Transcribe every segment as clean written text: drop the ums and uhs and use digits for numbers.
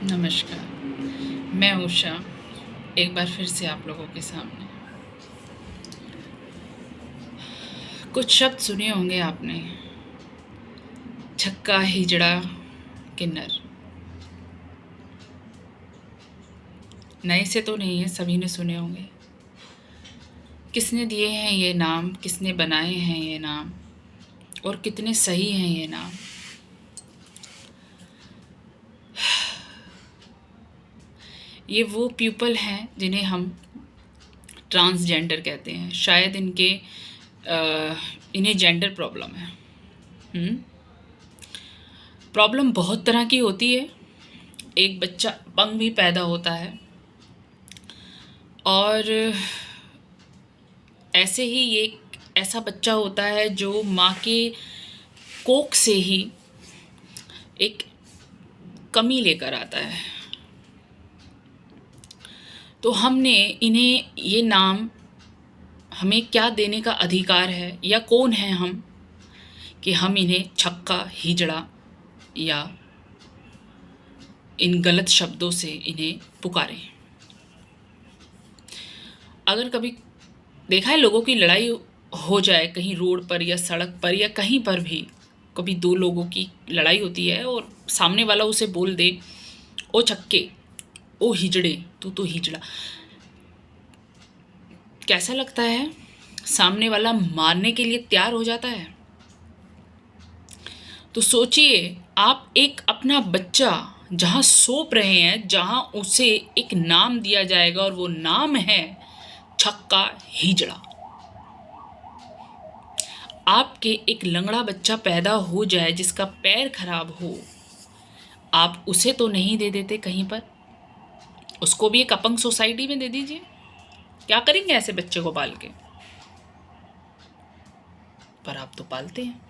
नमस्कार, मैं उषा एक बार फिर से आप लोगों के सामने। कुछ शब्द सुने होंगे आपने, छक्का, हिजड़ा, किन्नर। नए से तो नहीं है, सभी ने सुने होंगे। किसने दिए हैं ये नाम, किसने बनाए हैं ये नाम, और कितने सही हैं ये नाम। ये वो पीपल हैं जिन्हें हम ट्रांसजेंडर कहते हैं। शायद इन्हें जेंडर प्रॉब्लम है। प्रॉब्लम बहुत तरह की होती है। एक बच्चा अपंग भी पैदा होता है, और ऐसे ही ये ऐसा बच्चा होता है जो माँ के कोख से ही एक कमी लेकर आता है। तो हमने इन्हें ये नाम, हमें क्या देने का अधिकार है, या कौन है हम कि हम इन्हें छक्का, हिजड़ा या इन गलत शब्दों से इन्हें पुकारें। अगर कभी देखा है लोगों की लड़ाई हो जाए कहीं रोड पर या सड़क पर या कहीं पर भी, कभी दो लोगों की लड़ाई होती है और सामने वाला उसे बोल दे, ओ छक्के, ओ हिजड़े, तू तो हिजड़ा, कैसा लगता है? सामने वाला मारने के लिए तैयार हो जाता है। तो सोचिए, आप एक अपना बच्चा जहाँ सौंप रहे हैं, जहाँ उसे एक नाम दिया जाएगा और वो नाम है छक्का, हिजड़ा। आपके एक लंगड़ा बच्चा पैदा हो जाए जिसका पैर खराब हो, आप उसे तो नहीं दे देते कहीं पर, उसको भी एक अपंग सोसाइटी में दे दीजिए। क्या करेंगे ऐसे बच्चे को पाल के? पर आप तो पालते हैं।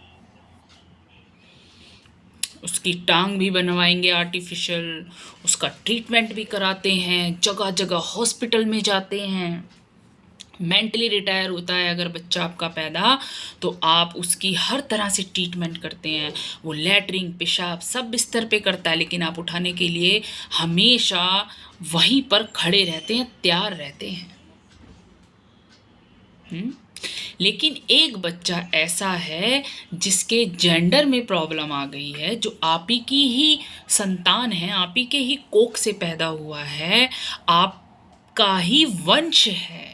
उसकी टांग भी बनवाएंगे आर्टिफिशियल, उसका ट्रीटमेंट भी कराते हैं, जगह जगह हॉस्पिटल में जाते हैं। मेंटली रिटायर होता है अगर बच्चा आपका पैदा, तो आप उसकी हर तरह से ट्रीटमेंट करते हैं। वो लैट्रिन, पेशाब सब बिस्तर पे करता है, लेकिन आप उठाने के लिए हमेशा वहीं पर खड़े रहते हैं, तैयार रहते हैं। लेकिन एक बच्चा ऐसा है जिसके जेंडर में प्रॉब्लम आ गई है, जो आप ही की ही संतान है, आप ही के ही कोख से पैदा हुआ है, आपका ही वंश है,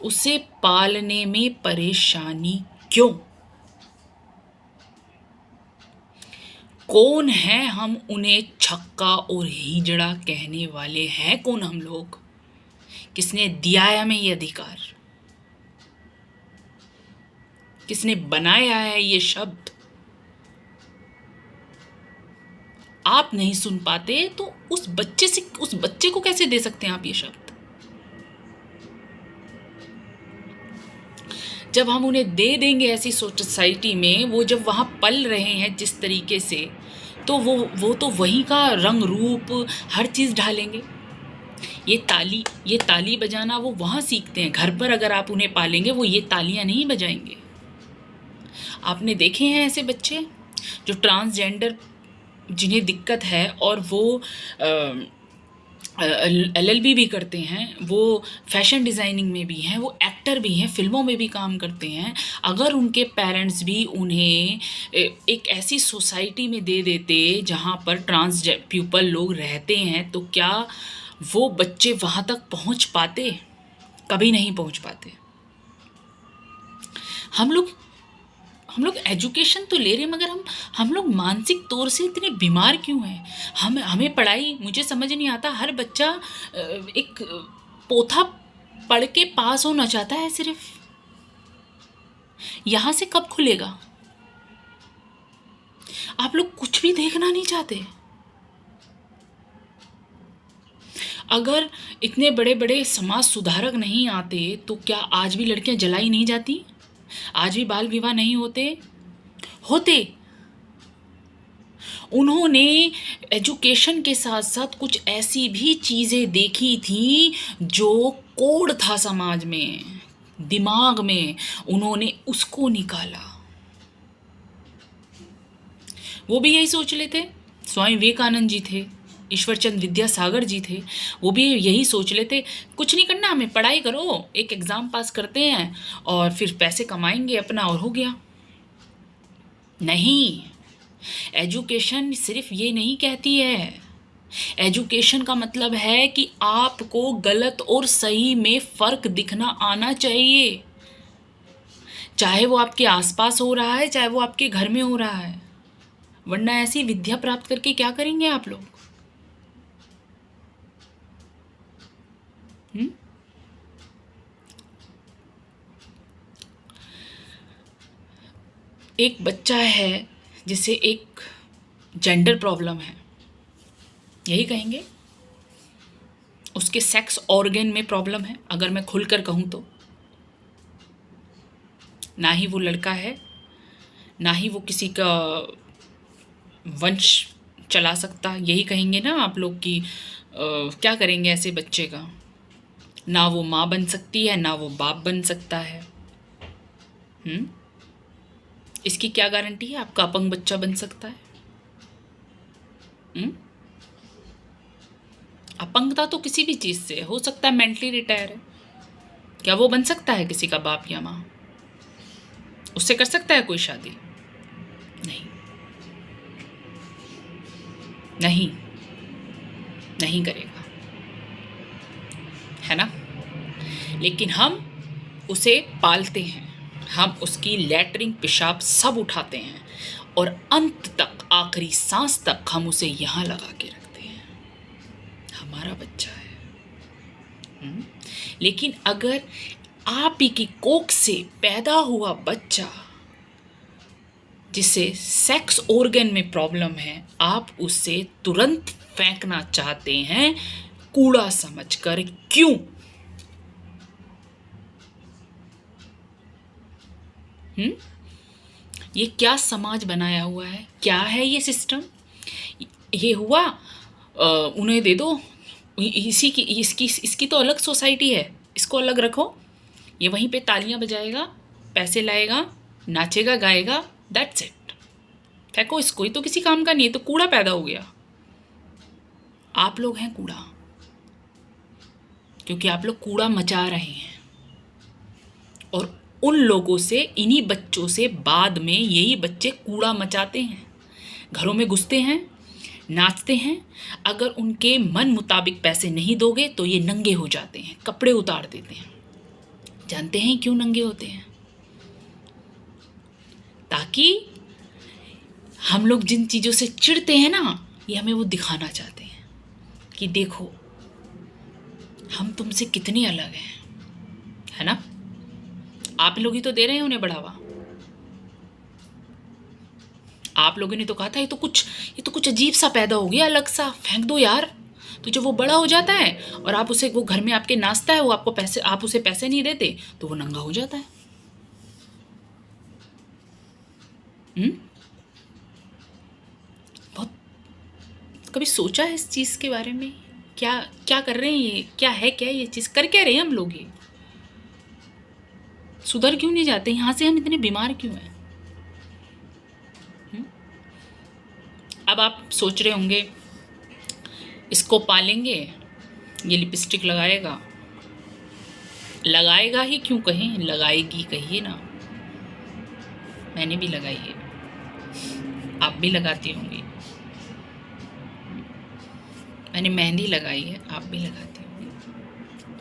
उसे पालने में परेशानी क्यों? कौन है हम उन्हें छक्का और हिजड़ा कहने वाले? हैं कौन हम लोग? किसने दिया है हमें ये अधिकार? किसने बनाया है ये शब्द? आप नहीं सुन पाते तो उस बच्चे को कैसे दे सकते हैं आप ये शब्द? जब हम उन्हें दे देंगे ऐसी सोसाइटी में, वो जब वहाँ पल रहे हैं जिस तरीके से, तो वो तो वहीं का रंग रूप हर चीज़ ढालेंगे। ये ताली बजाना वो वहाँ सीखते हैं। घर पर अगर आप उन्हें पालेंगे, वो ये तालियां नहीं बजाएंगे। आपने देखे हैं ऐसे बच्चे जो ट्रांसजेंडर, जिन्हें दिक्कत है और वो LLB भी करते हैं, वो फैशन डिज़ाइनिंग में भी हैं, वो एक्टर भी हैं, फिल्मों में भी काम करते हैं। अगर उनके पेरेंट्स भी उन्हें एक ऐसी सोसाइटी में दे देते जहाँ पर ट्रांस पीपल लोग रहते हैं, तो क्या वो बच्चे वहाँ तक पहुँच पाते? कभी नहीं पहुँच पाते। हम लोग एजुकेशन तो ले रहे हैं, मगर हम लोग मानसिक तौर से इतने बीमार क्यों हैं? हमें पढ़ाई, मुझे समझ नहीं आता। हर बच्चा एक पोथा पढ़ के पास होना चाहता है सिर्फ। यहाँ से कब खुलेगा? आप लोग कुछ भी देखना नहीं चाहते। अगर इतने बड़े बड़े समाज सुधारक नहीं आते तो क्या आज भी लड़कियां जलाई नहीं जाती? आज भी बाल विवाह नहीं होते? उन्होंने एजुकेशन के साथ साथ कुछ ऐसी भी चीज़ें देखी थी जो कोड था समाज में, दिमाग में, उन्होंने उसको निकाला। वो भी यही सोच लेते। स्वामी विवेकानंद जी थे, ईश्वरचंद विद्यासागर जी थे, वो भी यही सोच लेते, कुछ नहीं करना हमें, पढ़ाई करो, एक एग्ज़ाम पास करते हैं और फिर पैसे कमाएंगे अपना और हो गया। नहीं, एजुकेशन सिर्फ ये नहीं कहती है। एजुकेशन का मतलब है कि आपको गलत और सही में फ़र्क दिखना आना चाहिए, चाहे वो आपके आसपास हो रहा है, चाहे वो आपके घर में हो रहा है। वरना ऐसी विद्या प्राप्त करके क्या करेंगे आप लोग? एक बच्चा है जिसे एक जेंडर प्रॉब्लम है, यही कहेंगे, उसके सेक्स ऑर्गन में प्रॉब्लम है, अगर मैं खुलकर कहूँ तो। ना ही वो लड़का है, ना ही वो किसी का वंश चला सकता, यही कहेंगे ना आप लोग कि क्या करेंगे ऐसे बच्चे का। ना वो माँ बन सकती है, ना वो बाप बन सकता है। इसकी क्या गारंटी है आपका अपंग बच्चा बन सकता है? अपंगता तो किसी भी चीज़ से हो सकता है, मेंटली रिटायर है, क्या वो बन सकता है किसी का बाप या माँ? उससे कर सकता है कोई शादी? नहीं, नहीं, नहीं करेगा, है ना? लेकिन हम उसे पालते हैं, हम उसकी लैट्रिन पेशाब सब उठाते हैं और अंत तक, आखिरी सांस तक हम उसे यहाँ लगा के रखते हैं, हमारा बच्चा है। लेकिन अगर आप ही की कोख से पैदा हुआ बच्चा जिसे सेक्स ऑर्गन में प्रॉब्लम है, आप उसे तुरंत फेंकना चाहते हैं कूड़ा समझकर, क्यों? ये क्या समाज बनाया हुआ है? क्या है ये सिस्टम? ये हुआ उन्हें दे दो, इसकी तो अलग सोसाइटी है, इसको अलग रखो, ये वहीं पे तालियां बजाएगा, पैसे लाएगा, नाचेगा गाएगा, दैट्स इट। फेंको इसको, ये तो किसी काम का नहीं है, तो कूड़ा पैदा हो गया। आप लोग हैं कूड़ा, क्योंकि आप लोग कूड़ा मचा रहे हैं और उन लोगों से, इन्हीं बच्चों से बाद में यही बच्चे कूड़ा मचाते हैं, घरों में घुसते हैं, नाचते हैं। अगर उनके मन मुताबिक पैसे नहीं दोगे तो ये नंगे हो जाते हैं, कपड़े उतार देते हैं। जानते हैं क्यों नंगे होते हैं? ताकि हम लोग जिन चीज़ों से चिढ़ते हैं ना, ये हमें वो दिखाना चाहते हैं कि देखो हम तुमसे कितने अलग हैं, है ना? आप लोग ही तो दे रहे हैं उन्हें बढ़ावा। आप लोगों ने तो कहा था ये तो कुछ अजीब सा पैदा हो गया, अलग सा, फेंक दो यार। तो जब वो बड़ा हो जाता है और आप उसे, वो घर में आपके नाचता है, वो आपको पैसे, आप उसे पैसे नहीं देते, तो वो नंगा हो जाता है। बहुत कभी सोचा है इस चीज़ के बारे में? क्या क्या कर रहे हैं ये? क्या है, क्या ये चीज़ कर क्या रहे हैं हम लोग? ये सुधर क्यों नहीं जाते? यहाँ से हम इतने बीमार क्यों हैं? अब आप सोच रहे होंगे इसको पालेंगे, ये लिपस्टिक लगाएगा, लगाएगा ही क्यों कहें, लगाएगी कहिए ना। मैंने भी लगाई है, आप भी लगाती होंगी। मैंने मेहंदी लगाई है, आप भी लगाती होंगी,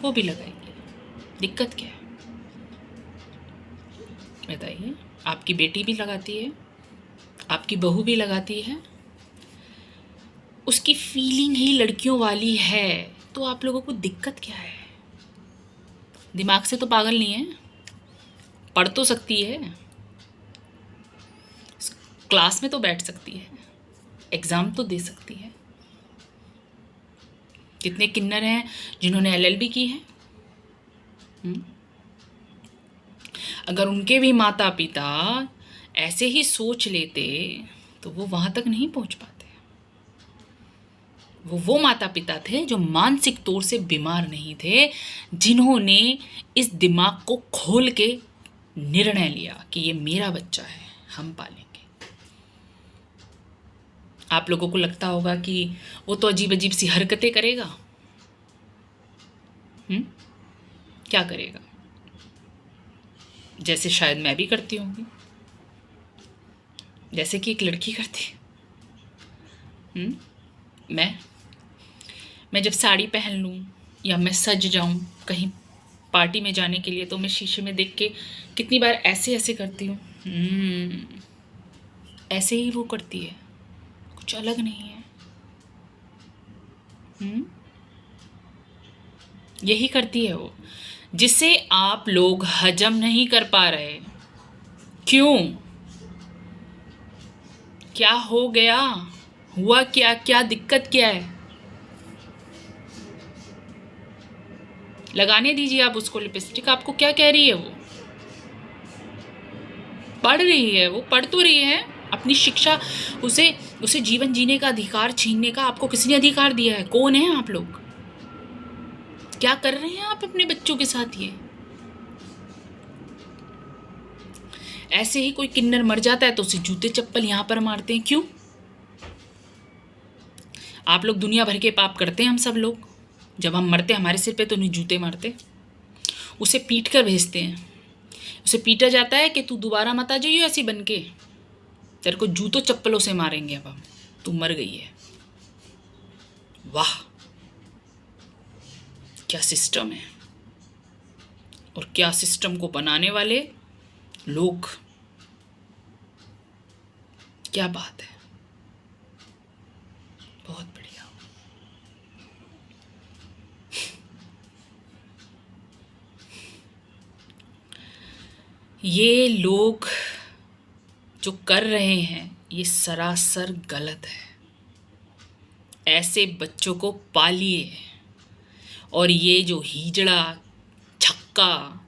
वो भी लगाएंगे, दिक्कत क्या है बताइए? आपकी बेटी भी लगाती है, आपकी बहू भी लगाती है, उसकी फीलिंग ही लड़कियों वाली है, तो आप लोगों को दिक्कत क्या है? दिमाग से तो पागल नहीं है, पढ़ तो सकती है, क्लास में तो बैठ सकती है, एग्ज़ाम तो दे सकती है। कितने किन्नर हैं जिन्होंने LLB की है? अगर उनके भी माता पिता ऐसे ही सोच लेते तो वो वहाँ तक नहीं पहुँच पाते। वो माता पिता थे जो मानसिक तौर से बीमार नहीं थे, जिन्होंने इस दिमाग को खोल के निर्णय लिया कि ये मेरा बच्चा है, हम पालेंगे। आप लोगों को लगता होगा कि वो तो अजीब अजीब सी हरकतें करेगा। क्या करेगा? जैसे शायद मैं भी करती होंगी, जैसे कि एक लड़की करती है। मैं जब साड़ी पहन लूँ या मैं सज जाऊँ कहीं पार्टी में जाने के लिए, तो मैं शीशे में देख के कितनी बार ऐसे ऐसे करती हूँ। ऐसे ही वो करती है, कुछ अलग नहीं है। यही करती है वो, जिसे आप लोग हजम नहीं कर पा रहे। क्यों? क्या हो गया? हुआ क्या? क्या दिक्कत क्या है? लगाने दीजिए आप उसको लिपस्टिक। आपको क्या कह रही है वो? पढ़ रही है, वो पढ़ तो रही है अपनी शिक्षा। उसे जीवन जीने का अधिकार छीनने का आपको किसने अधिकार दिया है? कौन है आप लोग? क्या कर रहे हैं आप अपने बच्चों के साथ? ये ऐसे ही कोई किन्नर मर जाता है तो उसे जूते चप्पल यहां पर मारते हैं। क्यों? आप लोग दुनिया भर के पाप करते हैं, हम सब लोग। जब हम मरते हमारे सिर पे तो नहीं जूते मारते, उसे पीट कर भेजते हैं। उसे पीटा जाता है कि तू दोबारा मत आ जाइयो ऐसी बन के, तेरे को जूतों चप्पलों से मारेंगे अब हम, तू मर गई है। वाह, क्या सिस्टम है! और क्या सिस्टम को बनाने वाले लोग! क्या बात है! बहुत बढ़िया। ये लोग जो कर रहे हैं ये सरासर गलत है। ऐसे बच्चों को पालिए। और ये जो हिजड़ा छक्का,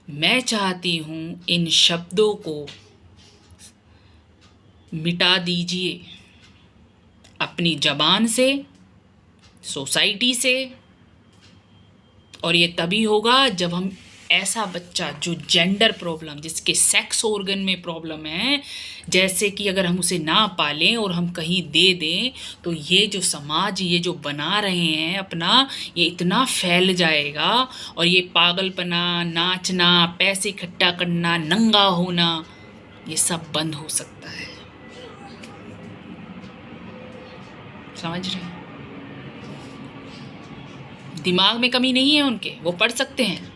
मैं चाहती हूँ इन शब्दों को मिटा दीजिए अपनी ज़बान से, सोसाइटी से। और ये तभी होगा जब हम ऐसा बच्चा जो जेंडर प्रॉब्लम, जिसके सेक्स ऑर्गन में प्रॉब्लम है, जैसे कि अगर हम उसे ना पालें और हम कहीं दे दें तो ये जो समाज ये जो बना रहे हैं अपना, ये इतना फैल जाएगा। और ये पागलपना, नाचना, पैसे इकट्ठा करना, नंगा होना, ये सब बंद हो सकता है। समझ रहे हैं? दिमाग में कमी नहीं है उनके, वो पढ़ सकते हैं।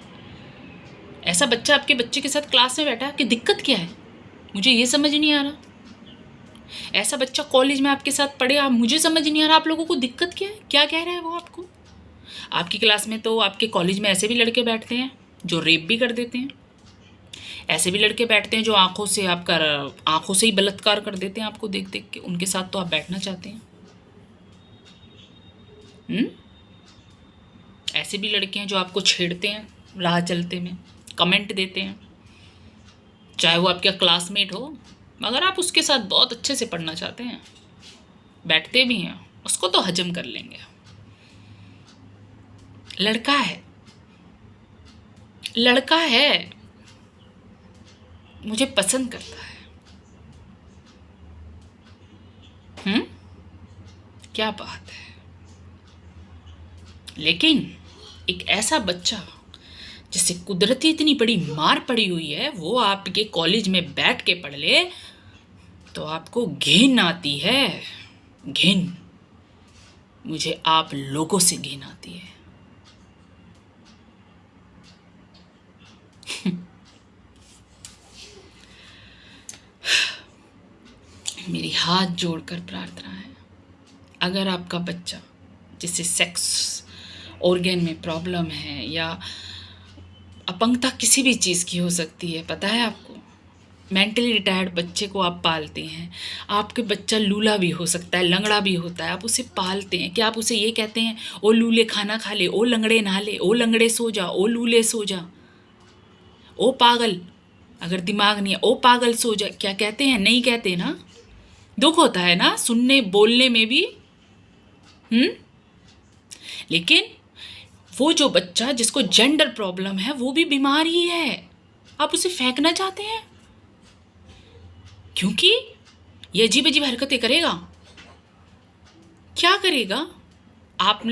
ऐसा बच्चा आपके बच्चे के साथ क्लास में बैठा, आपकी दिक्कत क्या है? मुझे ये समझ नहीं आ रहा। ऐसा बच्चा कॉलेज में आपके साथ पढ़े, आप, मुझे समझ नहीं आ रहा आप लोगों को दिक्कत क्या है? क्या कह रहा है वो आपको? आपकी क्लास में तो, आपके कॉलेज में ऐसे भी लड़के बैठते हैं जो रेप भी कर देते हैं। ऐसे भी लड़के बैठते हैं जो आंखों से ही बलात्कार कर देते हैं आपको देख देख के। उनके साथ तो आप बैठना चाहते हैं? ऐसे भी लड़के हैं जो आपको छेड़ते हैं राह चलते में, कमेंट देते हैं, चाहे वो आपका क्लासमेट हो। मगर आप उसके साथ बहुत अच्छे से पढ़ना चाहते हैं, बैठते भी हैं, उसको तो हजम कर लेंगे। लड़का है, लड़का है, मुझे पसंद करता है। क्या बात है! लेकिन एक ऐसा बच्चा जिसे कुदरती इतनी बड़ी मार पड़ी हुई है, वो आपके कॉलेज में बैठ के पढ़ ले तो आपको घिन आती है। घिन, मुझे आप लोगों से घिन आती है। मेरी हाथ जोड़कर प्रार्थना है, अगर आपका बच्चा जिसे सेक्स ऑर्गन में प्रॉब्लम है या अपंगता किसी भी चीज़ की हो सकती है, पता है आपको, मेंटली रिटायर्ड बच्चे को आप पालते हैं, आपके बच्चा लूला भी हो सकता है, लंगड़ा भी होता है, आप उसे पालते हैं, क्या आप उसे ये कहते हैं ओ लूले खाना खा ले, ओ लंगड़े नहा ले, ओ लंगड़े सो जा, ओ लूले सो जा, ओ पागल, अगर दिमाग नहीं है, ओ पागल सो जा? क्या कहते हैं? नहीं कहते ना। दुख होता है ना सुनने बोलने में भी। लेकिन वो जो बच्चा जिसको जेंडर प्रॉब्लम है वो भी बीमार ही है, आप उसे फेंकना चाहते हैं क्योंकि ये अजीब अजीब हरकतें करेगा। क्या करेगा? आप,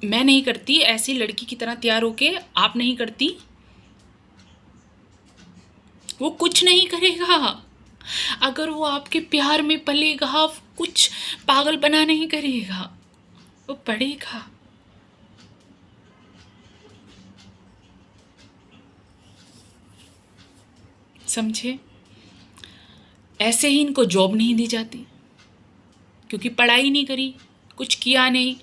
मैं नहीं करती ऐसी लड़की की तरह तैयार होके, आप नहीं करती, वो कुछ नहीं करेगा। अगर वो आपके प्यार में पलेगा, कुछ पागल बना नहीं करेगा, वो पढ़ेगा। समझे? ऐसे ही इनको जॉब नहीं दी जाती, क्योंकि पढ़ाई नहीं करी, कुछ किया नहीं।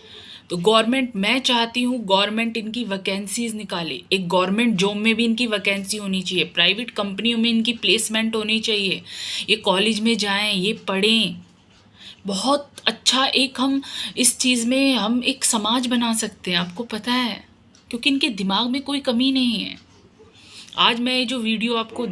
तो गवर्नमेंट, मैं चाहती हूँ गवर्नमेंट इनकी वैकेंसीज निकाले, एक गवर्नमेंट जॉब में भी इनकी वैकेंसी होनी चाहिए, प्राइवेट कंपनियों में इनकी प्लेसमेंट होनी चाहिए, ये कॉलेज में जाएं, ये पढ़ें। बहुत अच्छा एक हम इस चीज़ में हम एक समाज बना सकते हैं, आपको पता है, क्योंकि इनके दिमाग में कोई कमी नहीं है। आज मैं ये जो वीडियो आपको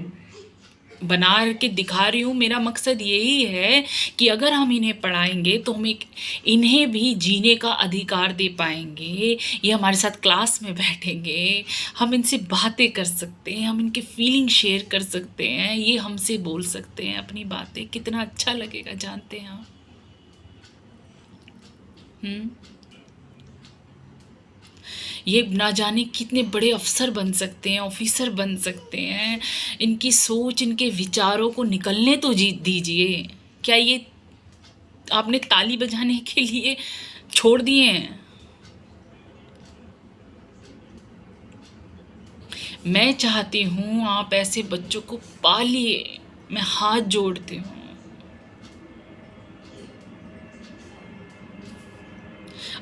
बना के दिखा रही हूँ, मेरा मकसद यही है कि अगर हम इन्हें पढ़ाएंगे तो हम एक इन्हें भी जीने का अधिकार दे पाएंगे। ये हमारे साथ क्लास में बैठेंगे, हम इनसे बातें कर सकते हैं, हम इनके फीलिंग शेयर कर सकते हैं, ये हमसे बोल सकते हैं अपनी बातें। कितना अच्छा लगेगा जानते हैं आप? ये ना जाने कितने बड़े अफसर बन सकते हैं, ऑफिसर बन सकते हैं। इनकी सोच, इनके विचारों को निकलने तो दीजिए। क्या ये आपने ताली बजाने के लिए छोड़ दिए हैं? मैं चाहती हूँ आप ऐसे बच्चों को पालिए, मैं हाथ जोड़ती हूँ।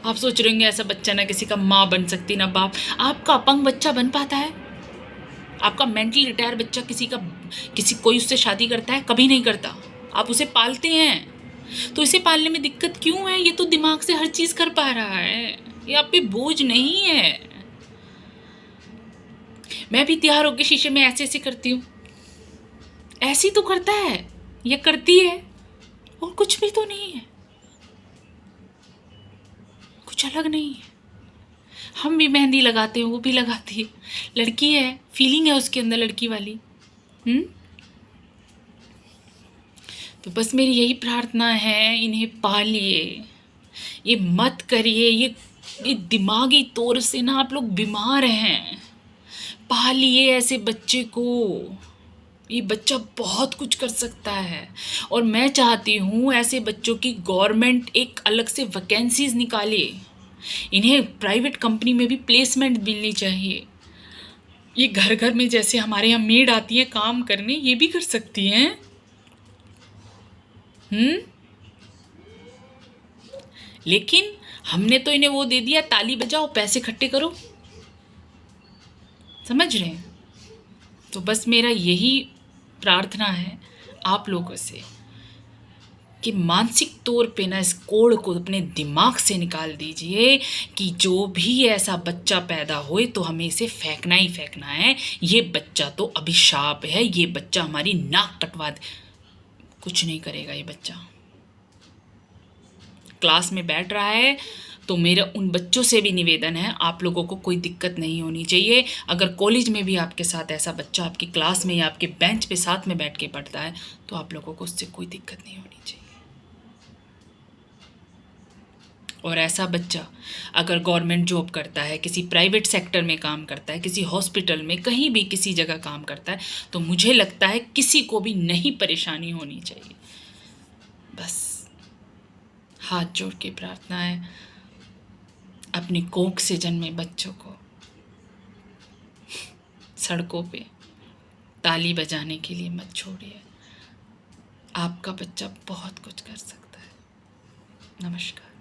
आप सोच रहे होंगे ऐसा बच्चा ना किसी का माँ बन सकती ना बाप। आपका अपंग बच्चा बन पाता है? आपका मेंटली रिटायर बच्चा किसी कोई उससे शादी करता है? कभी नहीं करता। आप उसे पालते हैं, तो इसे पालने में दिक्कत क्यों है? ये तो दिमाग से हर चीज कर पा रहा है, ये आप पे बोझ नहीं है। मैं भी तैयार होकर शीशे में ऐसे ऐसे करती हूँ, ऐसी तो करता है या करती है, और कुछ भी तो नहीं है, कुछ अलग नहीं है। हम भी मेहंदी लगाते हैं, वो भी लगाती है, लड़की है, फीलिंग है उसके अंदर लड़की वाली। तो बस मेरी यही प्रार्थना है, इन्हें पालिए, ये मत करिए, ये दिमागी तौर से ना आप लोग बीमार हैं। पालिए ऐसे बच्चे को, ये बच्चा बहुत कुछ कर सकता है। और मैं चाहती हूँ ऐसे बच्चों की गवर्नमेंट एक अलग से वैकेंसीज निकाले, इन्हें प्राइवेट कंपनी में भी प्लेसमेंट मिलनी चाहिए। ये घर घर में जैसे हमारे यहाँ मेड आती है काम करने, ये भी कर सकती हैं। लेकिन हमने तो इन्हें वो दे दिया, ताली बजाओ, पैसे इकट्ठे करो। समझ रहे हैं? तो बस मेरा यही प्रार्थना है आप लोगों से कि मानसिक तौर पे ना इस कोड़ को अपने दिमाग से निकाल दीजिए कि जो भी ऐसा बच्चा पैदा होए तो हमें इसे फेंकना ही फेंकना है। ये बच्चा तो अभिशाप है, ये बच्चा हमारी नाक कटवा दे। कुछ नहीं करेगा ये बच्चा। क्लास में बैठ रहा है तो मेरा उन बच्चों से भी निवेदन है, आप लोगों को कोई दिक्कत नहीं होनी चाहिए। अगर कॉलेज में भी आपके साथ ऐसा बच्चा आपकी क्लास में या आपके बेंच पे साथ में बैठ के पढ़ता है तो आप लोगों को उससे कोई दिक्कत नहीं होनी चाहिए। और ऐसा बच्चा अगर गवर्नमेंट जॉब करता है, किसी प्राइवेट सेक्टर में काम करता है, किसी हॉस्पिटल में, कहीं भी किसी जगह काम करता है, तो मुझे लगता है किसी को भी नहीं परेशानी होनी चाहिए। बस हाथ जोड़ के प्रार्थना है, अपनी कोख से जन्मे बच्चों को सड़कों पे ताली बजाने के लिए मत छोड़िए। आपका बच्चा बहुत कुछ कर सकता है। नमस्कार।